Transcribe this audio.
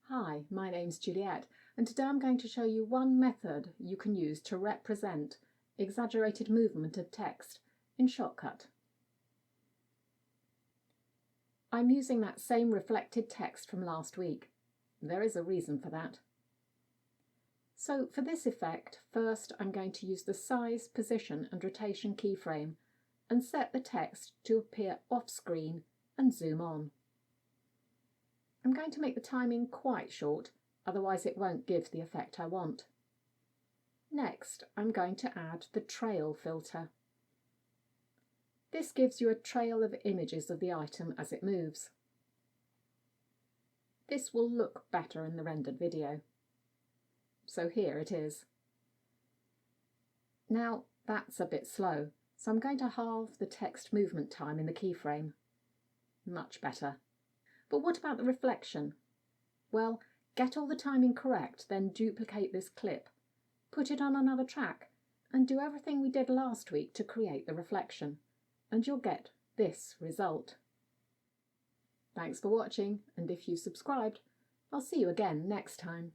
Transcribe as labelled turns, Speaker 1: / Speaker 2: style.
Speaker 1: Hi, my name's Juliet, and today I'm going to show you one method you can use to represent exaggerated movement of text in Shotcut. I'm using that same reflected text from last week. There is a reason for that. So for this effect, first I'm going to use the size, position and rotation keyframe and set the text to appear off screen and zoom on. I'm going to make the timing quite short, otherwise it won't give the effect I want. Next, I'm going to add the trail filter. This gives you a trail of images of the item as it moves. This will look better in the rendered video. So here it is. Now that's a bit slow, so I'm going to halve the text movement time in the keyframe. Much better. But what about the reflection? Well, get all the timing correct, then duplicate this clip, put it on another track, and do everything we did last week to create the reflection, and you'll get this result. Thanks for watching, and if you've subscribed, I'll see you again next time.